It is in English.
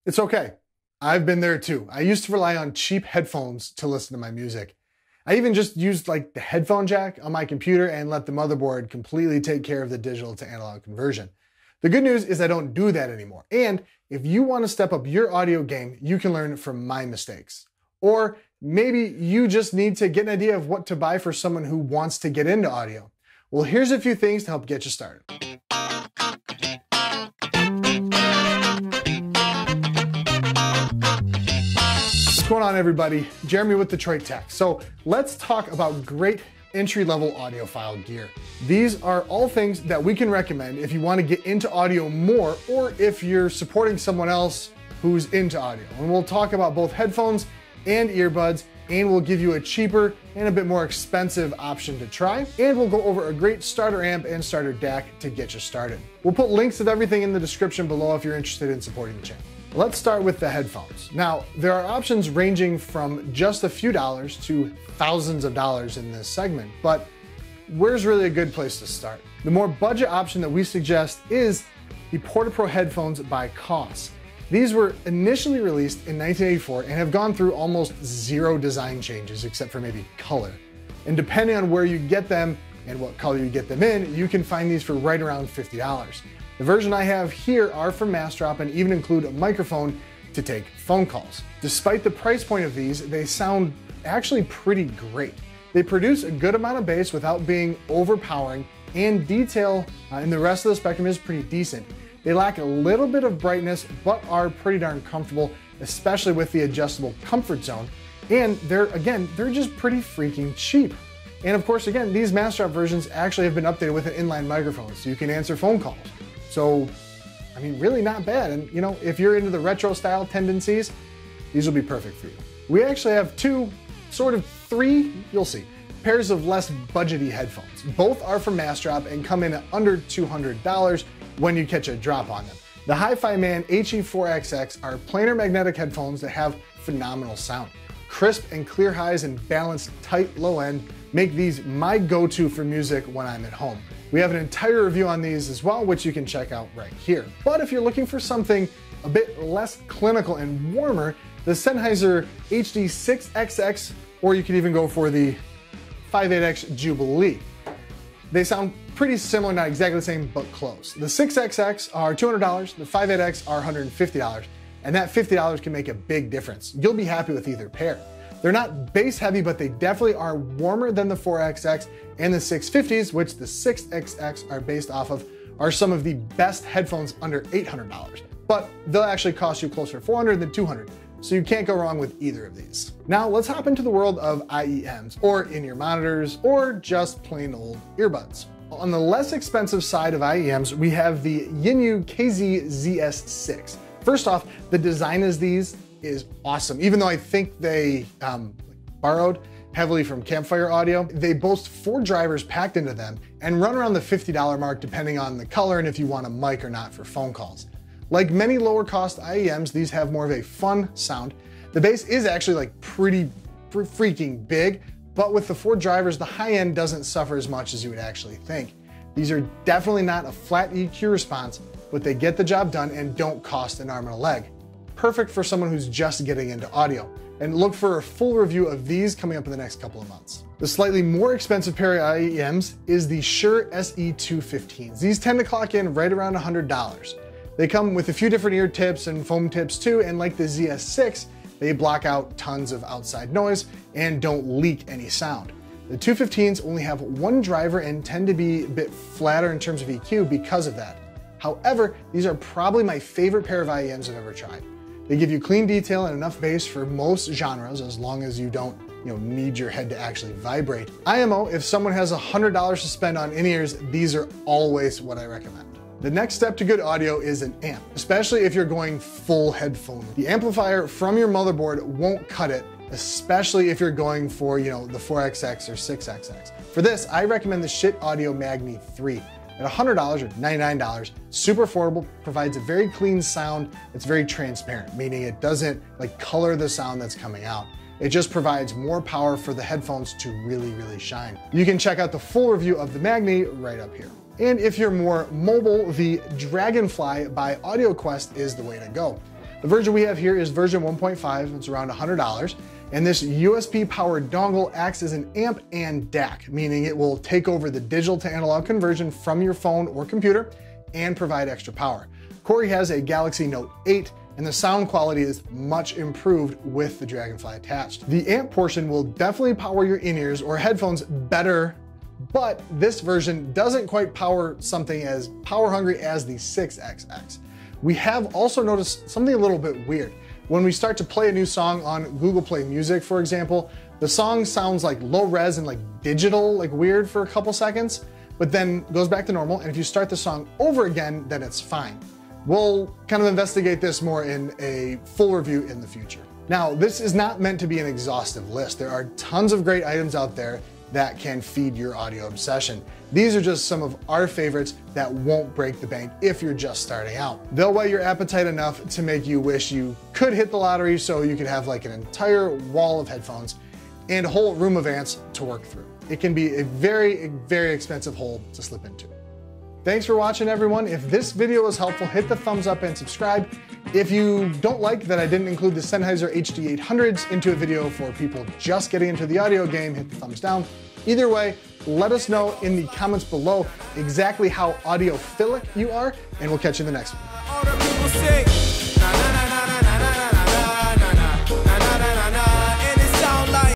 It's okay. I've been there too. I used to rely on cheap headphones to listen to my music. I even just used like the headphone jack on my computer and let the motherboard completely take care of the digital to analog conversion. The good news is I don't do that anymore. And if you want to step up your audio game, you can learn from my mistakes. Or maybe you just need to get an idea of what to buy for someone who wants to get into audio. Well, here's a few things to help get you started. What's going on, everybody? Jeremy with Detroit Tech. So let's talk about great entry-level audiophile gear. These are all things that we can recommend if you want to get into audio more, or if you're supporting someone else who's into audio. And we'll talk about both headphones and earbuds, and we'll give you a cheaper and a bit more expensive option to try. And we'll go over a great starter amp and starter DAC to get you started. We'll put links of everything in the description below if you're interested in supporting the channel. Let's start with the headphones. Now, there are options ranging from just a few dollars to thousands of dollars in this segment, but where's really a good place to start? The more budget option that we suggest is the Porta Pro headphones by Koss. These were initially released in 1984 and have gone through almost zero design changes except for maybe color. And depending on where you get them and what color you get them in, you can find these for right around $50. The version I have here are from Massdrop and even include a microphone to take phone calls. Despite the price point of these, they sound actually pretty great. They produce a good amount of bass without being overpowering, and detail in the rest of the spectrum is pretty decent. They lack a little bit of brightness, but are pretty darn comfortable, especially with the adjustable comfort zone. And they're just pretty freaking cheap. And of course, again, these Massdrop versions actually have been updated with an inline microphone, so you can answer phone calls. So, I mean, really not bad. And you know, if you're into the retro style tendencies, these will be perfect for you. We actually have three, you'll see, pairs of less budgety headphones. Both are from Massdrop and come in at under $200 when you catch a drop on them. The Hi-Fi Man HE4XX are planar magnetic headphones that have phenomenal sound. Crisp and clear highs and balanced tight low end make these my go-to for music when I'm at home. We have an entire review on these as well, which you can check out right here. But if you're looking for something a bit less clinical and warmer, the Sennheiser HD6XX, or you can even go for the 58X Jubilee. They sound pretty similar, not exactly the same, but close. The 6XX are $200, the 58X are $150, and that $50 can make a big difference. You'll be happy with either pair. They're not bass heavy, but they definitely are warmer than the 4XX and the 650s, which the 6XX are based off of, are some of the best headphones under $800. But they'll actually cost you closer to $400 than $200. So you can't go wrong with either of these. Now let's hop into the world of IEMs, or in-ear monitors, or just plain old earbuds. On the less expensive side of IEMs, we have the Yinyu KZ ZS6. First off, the design of these is awesome. Even though I think they borrowed heavily from Campfire Audio, they boast 4 drivers packed into them and run around the $50 mark depending on the color and if you want a mic or not for phone calls. Like many lower cost IEMs, these have more of a fun sound. The bass is actually like pretty freaking big, but with the 4 drivers, the high end doesn't suffer as much as you would actually think. These are definitely not a flat EQ response, but they get the job done and don't cost an arm and a leg. Perfect for someone who's just getting into audio. And look for a full review of these coming up in the next couple of months. The slightly more expensive pair of IEMs is the Shure SE215s. These tend to clock in right around $100. They come with a few different ear tips and foam tips too, and like the ZS6, they block out tons of outside noise and don't leak any sound. The 215s only have 1 driver and tend to be a bit flatter in terms of EQ because of that. However, these are probably my favorite pair of IEMs I've ever tried. They give you clean detail and enough bass for most genres, as long as you don't need your head to actually vibrate. IMO, if someone has $100 to spend on in-ears, these are always what I recommend. The next step to good audio is an amp, especially if you're going full headphone. The amplifier from your motherboard won't cut it, especially if you're going for the 4XX or 6XX. For this, I recommend the Shit Audio Magni 3. At $100 or $99, super affordable, provides a very clean sound that's very transparent, meaning it doesn't color the sound that's coming out. It just provides more power for the headphones to really, really shine. You can check out the full review of the Magni right up here. And if you're more mobile, the Dragonfly by AudioQuest is the way to go. The version we have here is version 1.5, it's around $100. And this USB powered dongle acts as an amp and DAC, meaning it will take over the digital to analog conversion from your phone or computer and provide extra power. Corey has a Galaxy Note 8 and the sound quality is much improved with the Dragonfly attached. The amp portion will definitely power your in-ears or headphones better, but this version doesn't quite power something as power hungry as the 6XX. We have also noticed something a little bit weird. When we start to play a new song on Google Play Music, for example, the song sounds like low res and like digital, like weird for a couple seconds, but then goes back to normal. And if you start the song over again, then it's fine. We'll kind of investigate this more in a full review in the future. Now, this is not meant to be an exhaustive list. There are tons of great items out there that can feed your audio obsession. These are just some of our favorites that won't break the bank if you're just starting out. They'll whet your appetite enough to make you wish you could hit the lottery so you could have like an entire wall of headphones and a whole room of amps to work through. It can be a very, very expensive hole to slip into. Thanks for watching, everyone. If this video was helpful, hit the thumbs up and subscribe. If you don't like that I didn't include the Sennheiser HD800s into a video for people just getting into the audio game, hit the thumbs down. Either way, let us know in the comments below exactly how audiophilic you are, and we'll catch you in the next one.